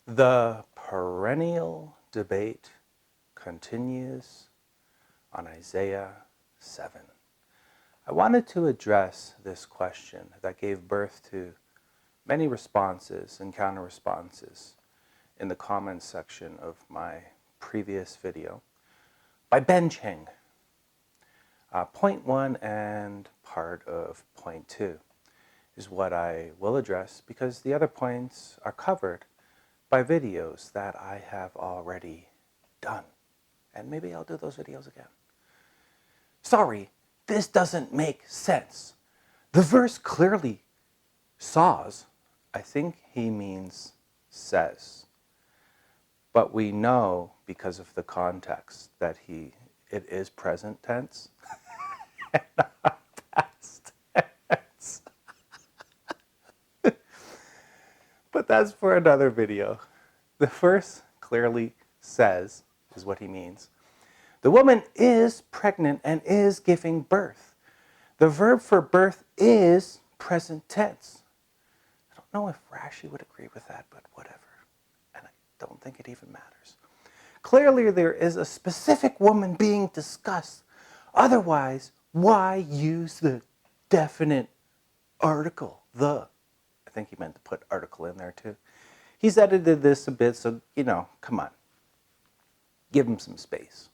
The perennial debate continues on Isaiah 7. I wanted to address this question that gave birth to many responses and counter-responses in the comments section of my previous video by Ben Cheng. Point 1 and part of point 2 is what I will address because the other points are covered by videos that I have already done. And maybe I'll do those videos again. Sorry, this doesn't make sense. The verse clearly saws. I think he means says. But we know because of the context that it is present tense and not past tense. But that's for another video. The verse clearly says, is what he means. The woman is pregnant and is giving birth. The verb for birth is present tense. I don't know if Rashi would agree with that, but whatever. And I don't think it even matters. Clearly there is a specific woman being discussed. Otherwise, why use the definite article, the? I think he meant to put article in there too. He's edited this a bit, so, come on. Give him some space.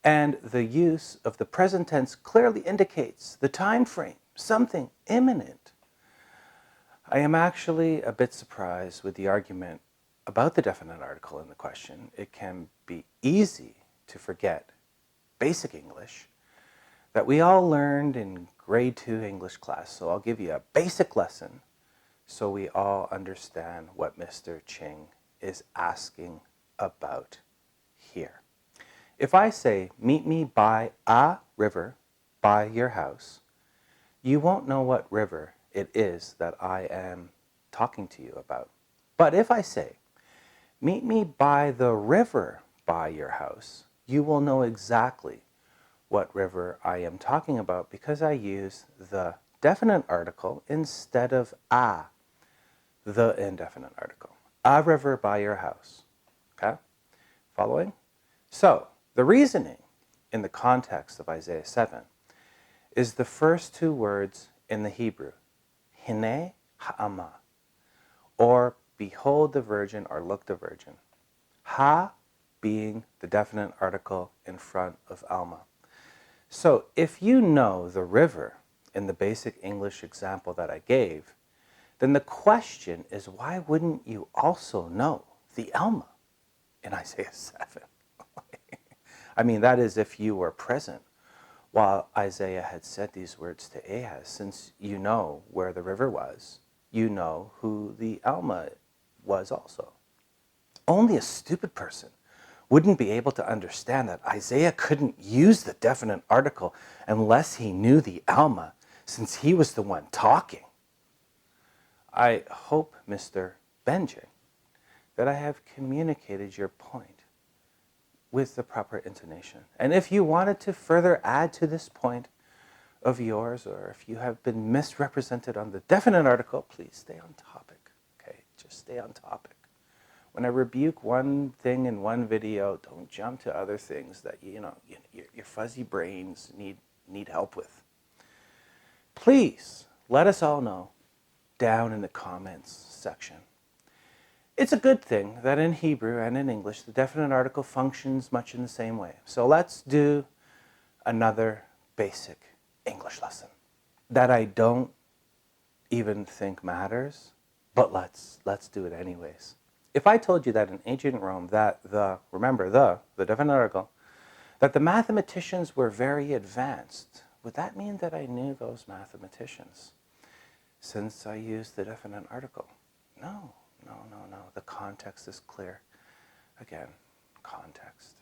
And the use of the present tense clearly indicates the time frame, something imminent. I am actually a bit surprised with the argument about the definite article in the question. It can be easy to forget basic English that we all learned in grade 2 English class. So I'll give you a basic lesson so we all understand what Mr. Ching is asking about here. If I say, meet me by a river by your house, you won't know what river it is that I am talking to you about. But if I say, meet me by the river by your house, you will know exactly what river I am talking about because I use the definite article instead of a, the indefinite article. A river by your house. Okay? Following? So, the reasoning in the context of Isaiah 7 is the first two words in the Hebrew, Hine ha'ama, or behold the virgin or look the virgin. Ha being the definite article in front of Alma. So if you know the river in the basic English example that I gave, then the question is why wouldn't you also know the Alma in Isaiah 7? I mean, that is if you were present while Isaiah had said these words to Ahaz. Since you know where the river was, you know who the Alma was also. Only a stupid person wouldn't be able to understand that Isaiah couldn't use the definite article unless he knew the Alma, since he was the one talking. I hope, Mr. Benjing, that I have communicated your point with the proper intonation. And if you wanted to further add to this point of yours, or if you have been misrepresented on the definite article, please stay on topic. Okay, just stay on topic. When I rebuke one thing in one video, don't jump to other things that your fuzzy brains need help with. Please let us all know down in the comments section. It's a good thing that in Hebrew and in English, the definite article functions much in the same way. So let's do another basic English lesson that I don't even think matters, but let's do it anyways. If I told you that in ancient Rome that the definite article, that the mathematicians were very advanced, would that mean that I knew those mathematicians since I used the definite article? No. The context is clear. Again, context.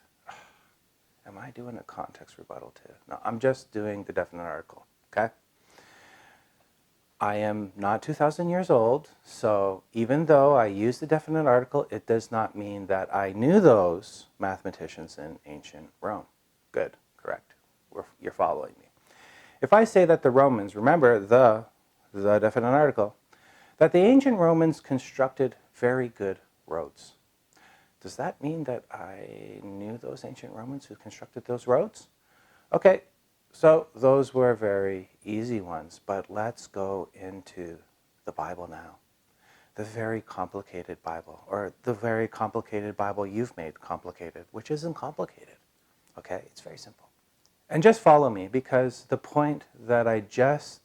Am I doing a context rebuttal too? No, I'm just doing the definite article, okay? I am not 2,000 years old, so even though I use the definite article, it does not mean that I knew those mathematicians in ancient Rome. Good, correct. You're following me. If I say that the Romans, remember the definite article, that the ancient Romans constructed very good roads. Does that mean that I knew those ancient Romans who constructed those roads? Okay, so those were very easy ones, but let's go into the Bible now. The very complicated Bible, or the very complicated Bible you've made complicated, which isn't complicated. Okay, it's very simple. And just follow me, because the point that I just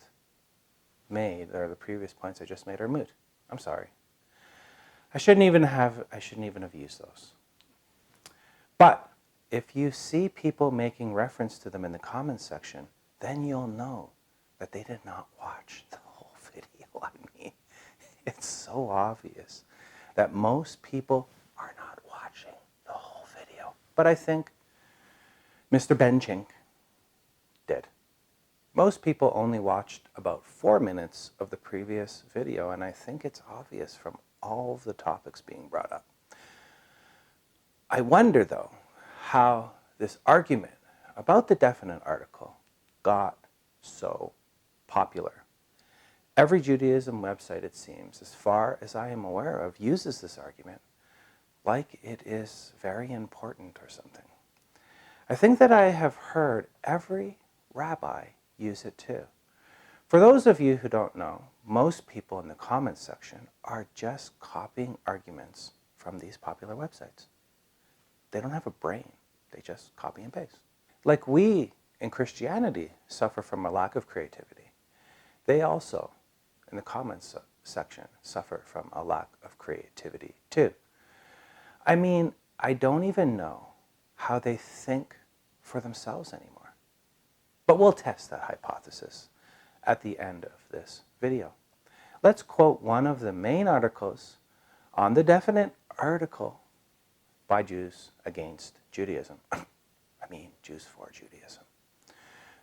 made, or the previous points I just made, are moot. I'm sorry. I shouldn't even have used those. But if you see people making reference to them in the comments section, then you'll know that they did not watch the whole video. I mean, it's so obvious that most people are not watching the whole video. But I think Mr. Benchink did. Most people only watched about 4 minutes of the previous video, and I think it's obvious from all of the topics being brought up. I wonder, though, how this argument about the definite article got so popular. Every Judaism website, it seems, as far as I am aware of, uses this argument like it is very important or something. I think that I have heard every rabbi use it too. For those of you who don't know, most people in the comments section are just copying arguments from these popular websites. They don't have a brain. They just copy and paste. Like we in Christianity suffer from a lack of creativity, they also, in the comments section, suffer from a lack of creativity too. I mean, I don't even know how they think for themselves anymore. But we'll test that hypothesis at the end of this video. Let's quote one of the main articles on the definite article by Jews against Judaism. Jews for Judaism.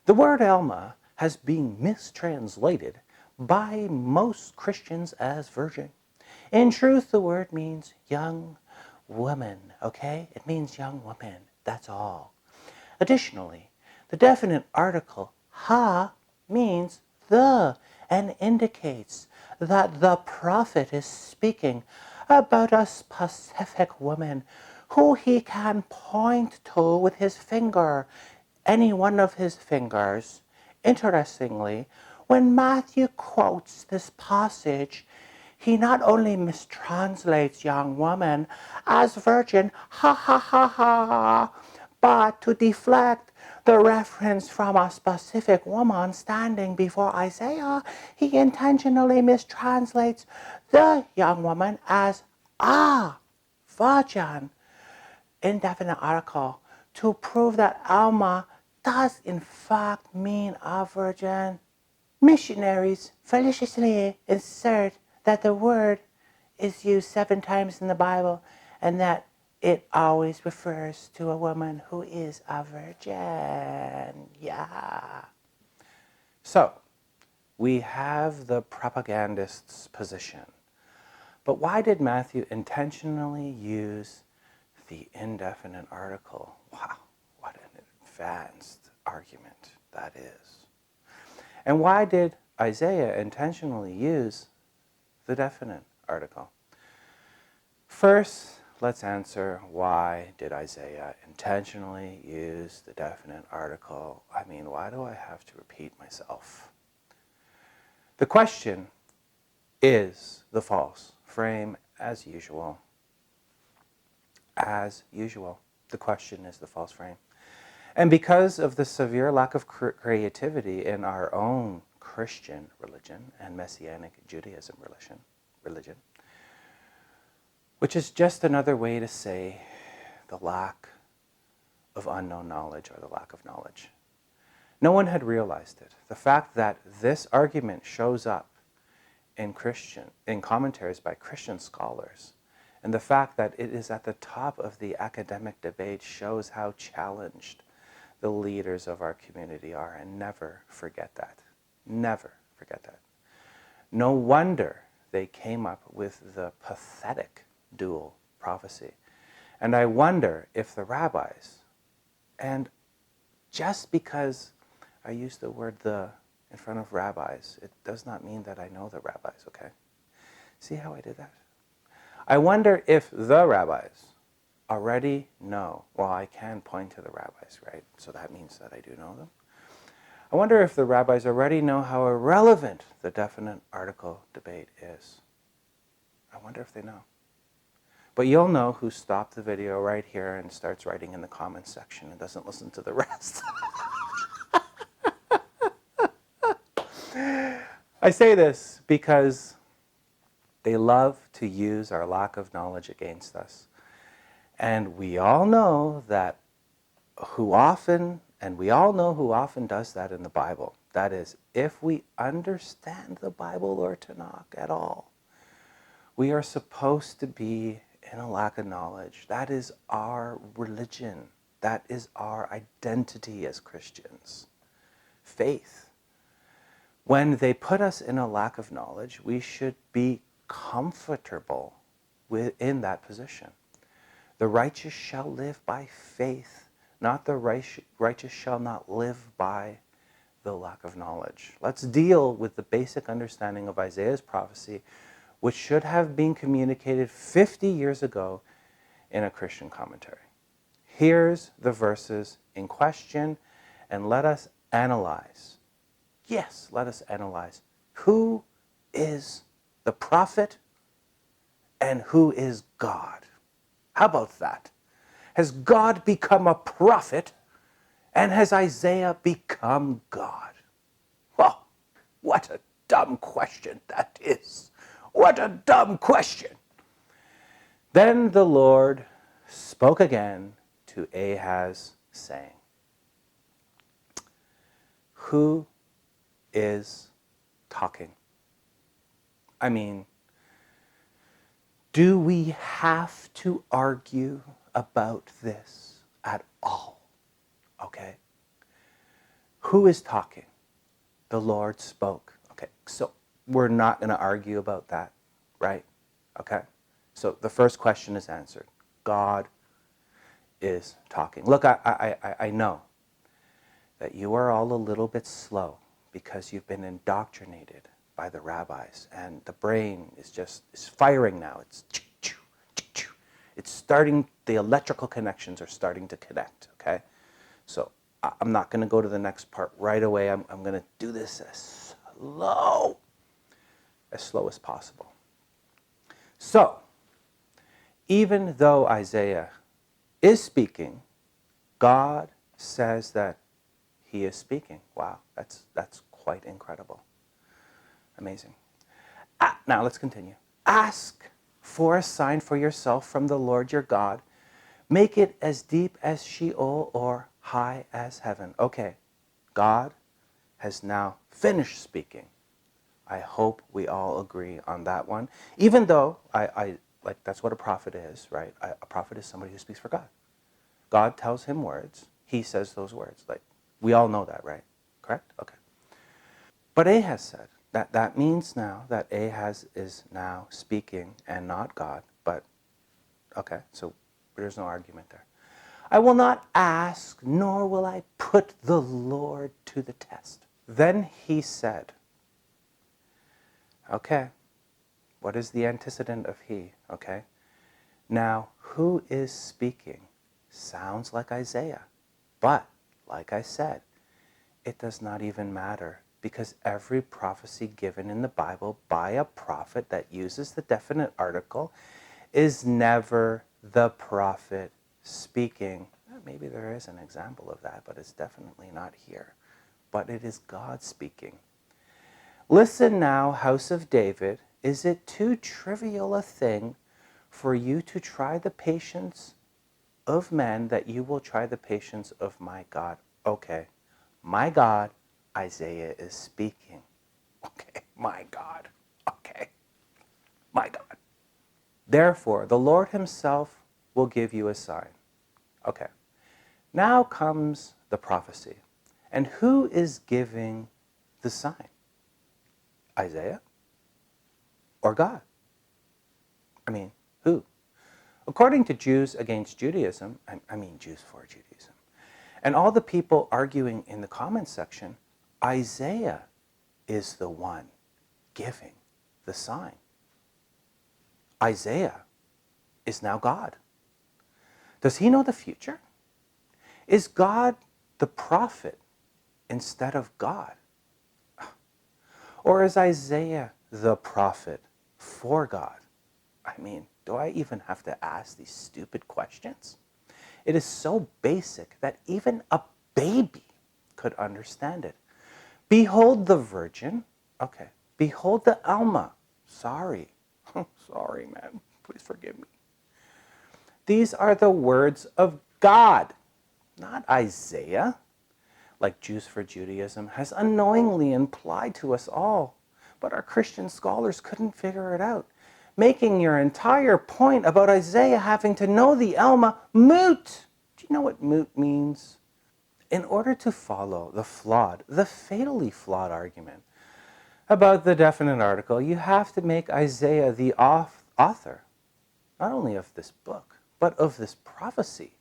The word Alma has been mistranslated by most Christians as virgin. In truth, the word means young woman, okay? It means young woman, that's all. Additionally, the definite article ha means the and indicates that the prophet is speaking about a specific woman who he can point to with his finger, any one of his fingers. Interestingly, when Matthew quotes this passage, he not only mistranslates young woman as virgin, ha ha ha ha, but to deflect the reference from a specific woman standing before Isaiah, he intentionally mistranslates the young woman as a virgin. Indefinite article to prove that Alma does in fact mean a virgin. Missionaries felicitously insert that the word is used 7 times in the Bible and that it always refers to a woman who is a virgin. Yeah. So, we have the propagandist's position. But why did Matthew intentionally use the indefinite article? Wow, what an advanced argument that is. And why did Isaiah intentionally use the definite article? First, let's answer, why did Isaiah intentionally use the definite article? Why do I have to repeat myself? The question is the false frame, as usual. As usual, the question is the false frame. And because of the severe lack of creativity in our own Christian religion and Messianic Judaism religion, which is just another way to say the lack of unknown knowledge or the lack of knowledge. No one had realized it. The fact that this argument shows up in commentaries by Christian scholars, and the fact that it is at the top of the academic debate shows how challenged the leaders of our community are, and never forget that. Never forget that. No wonder they came up with the pathetic dual prophecy. And I wonder if the rabbis, and just because I use the word "the" in front of rabbis, it does not mean that I know the rabbis, okay? See how I did that? I wonder if the rabbis already know. Well, I can point to the rabbis, right? So that means that I do know them. I wonder if the rabbis already know how irrelevant the definite article debate is. I wonder if they know. But you'll know who stopped the video right here and starts writing in the comments section and doesn't listen to the rest. I say this because they love to use our lack of knowledge against us. And we all know that who often does that in the Bible. That is, if we understand the Bible or Tanakh at all, we are supposed to be in a lack of knowledge. That is our religion. That is our identity as Christians. Faith. When they put us in a lack of knowledge, we should be comfortable within that position. The righteous shall live by faith, not the righteous shall not live by the lack of knowledge. Let's deal with the basic understanding of Isaiah's prophecy, which should have been communicated 50 years ago in a Christian commentary. Here's the verses in question, and let us analyze. Yes, let us analyze. Who is the prophet and who is God? How about that? Has God become a prophet and has Isaiah become God? Well, what a dumb question that is. What a dumb question. Then the Lord spoke again to Ahaz, saying, who is talking? I mean, do we have to argue about this at all? Okay. Who is talking? The Lord spoke. Okay, so we're not going to argue about that, right? Okay. So the first question is answered. God is talking. Look, I know that you are all a little bit slow because you've been indoctrinated by the rabbis, and the brain is firing now. It's starting, the electrical connections are starting to connect, okay? So I'm not going to go to the next part right away. I'm going to do this as slow as possible. So, even though Isaiah is speaking, God says that he is speaking. Wow, that's quite incredible. Amazing. Now let's continue. Ask for a sign for yourself from the Lord your God. Make it as deep as Sheol or high as heaven. Okay, God has now finished speaking. I hope we all agree on that one. Even though I like, that's what a prophet is, right? A prophet is somebody who speaks for God. God tells him words. He says those words. Like, we all know that, right? Correct? Okay. But Ahaz said, that means now that Ahaz is now speaking and not God. But, okay, so there's no argument there. I will not ask, nor will I put the Lord to the test. Then he said, okay, what is the antecedent of he? Okay, now who is speaking? Sounds like Isaiah. But, like I said, it does not even matter, because every prophecy given in the Bible by a prophet that uses the definite article is never the prophet speaking. Maybe there is an example of that, but it's definitely not here. But it is God speaking. Listen now, house of David, is it too trivial a thing for you to try the patience of men that you will try the patience of my God? Okay, my God, Isaiah is speaking. Okay, my God. Okay, my God. Therefore, the Lord himself will give you a sign. Okay, now comes the prophecy. And who is giving the sign? Isaiah or God? I mean, who? According to Jews against Judaism, I mean Jews for Judaism, and all the people arguing in the comments section, Isaiah is the one giving the sign. Isaiah is now God. Does he know the future? Is God the prophet instead of God? Or is Isaiah the prophet for God? I mean, do I even have to ask these stupid questions? It is so basic that even a baby could understand it. Behold the virgin. Okay. Behold the Alma. Sorry. Sorry, man. Please forgive me. These are the words of God, not Isaiah, like Jews for Judaism has unknowingly implied to us all. But our Christian scholars couldn't figure it out, making your entire point about Isaiah having to know the Alma moot. Do you know what moot means? In order to follow the fatally flawed argument about the definite article, you have to make Isaiah the author, not only of this book, but of this prophecy.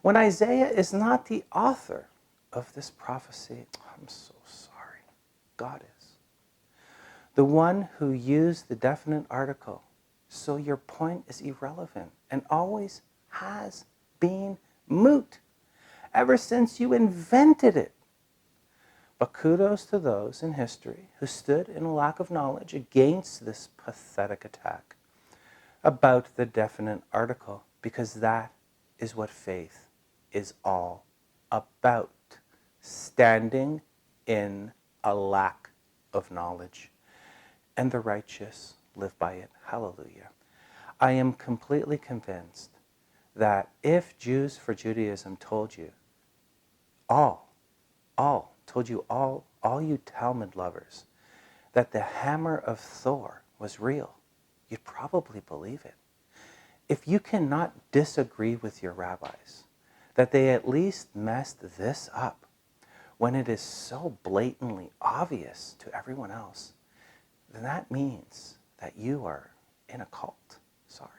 When Isaiah is not the author of this prophecy, I'm so sorry, God is. The one who used the definite article, so your point is irrelevant and always has been moot ever since you invented it. But kudos to those in history who stood in a lack of knowledge against this pathetic attack about the definite article, because that is what faith is all about. Standing in a lack of knowledge. And the righteous live by it. Hallelujah. I am completely convinced that if Jews for Judaism told you, all you Talmud lovers, that the hammer of Thor was real, you'd probably believe it. If you cannot disagree with your rabbis, that they at least messed this up when it is so blatantly obvious to everyone else, then that means that you are in a cult. Sorry.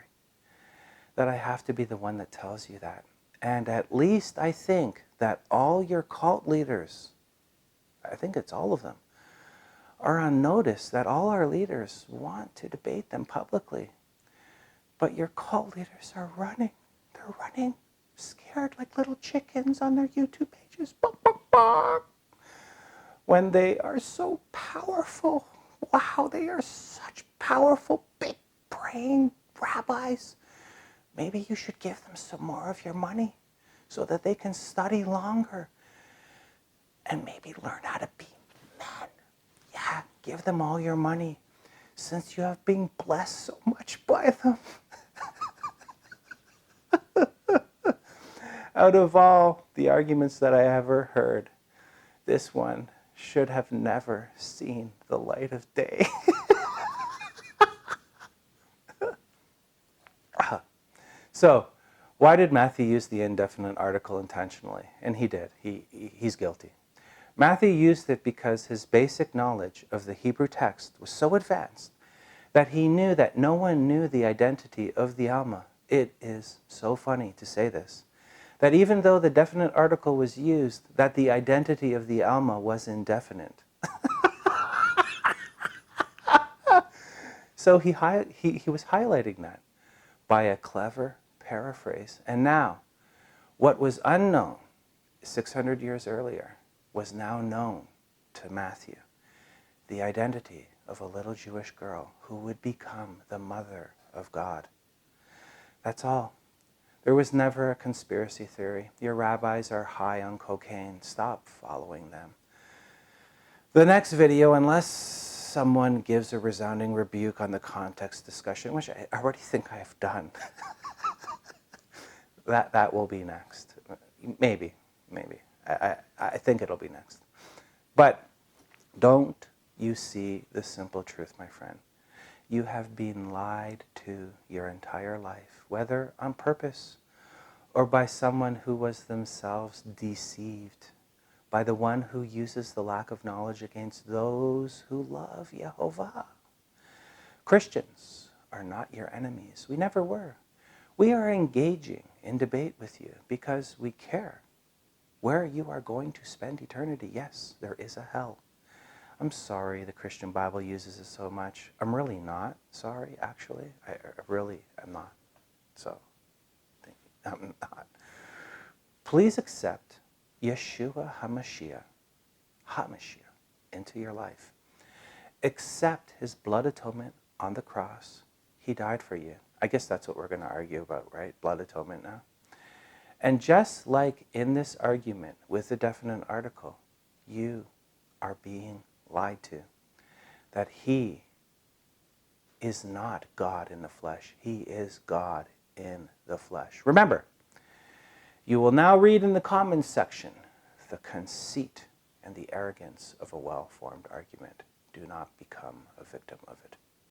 That I have to be the one that tells you that. And at least I think that all your cult leaders, I think it's all of them, are on notice that all our leaders want to debate them publicly. But your cult leaders are running. They're running scared like little chickens on their YouTube pages. Bark, bark, bark. When they are so powerful. Wow, they are such powerful, big brain rabbis. Maybe you should give them some more of your money so that they can study longer and maybe learn how to be men. Yeah, give them all your money since you have been blessed so much by them. Out of all the arguments that I ever heard, this one should have never seen the light of day. So, why did Matthew use the indefinite article intentionally? And he did. He's guilty. Matthew used it because his basic knowledge of the Hebrew text was so advanced that he knew that no one knew the identity of the Alma. It is so funny to say this, that even though the definite article was used, that the identity of the Alma was indefinite. So he was highlighting that by a clever paraphrase. And now, what was unknown 600 years earlier was now known to Matthew. The identity of a little Jewish girl who would become the mother of God. That's all. There was never a conspiracy theory. Your rabbis are high on cocaine. Stop following them. The next video, unless someone gives a resounding rebuke on the context discussion, which I already think I have done, that will be next. Maybe. I think it'll be next. But don't you see the simple truth, my friend? You have been lied to your entire life, whether on purpose or by someone who was themselves deceived, by the one who uses the lack of knowledge against those who love Yehovah. Christians are not your enemies. We never were. We are engaging in debate with you because we care where you are going to spend eternity. Yes, there is a hell. I'm sorry the Christian Bible uses it so much. I'm really not sorry, actually. I really am not. So, I'm not. Please accept Yeshua HaMashiach, into your life. Accept his blood atonement on the cross. He died for you. I guess that's what we're going to argue about, right? Blood atonement now. And just like in this argument with the definite article, you are being lied to. That he is not God in the flesh. He is God in the flesh. Remember, you will now read in the comments section the conceit and the arrogance of a well-formed argument. Do not become a victim of it.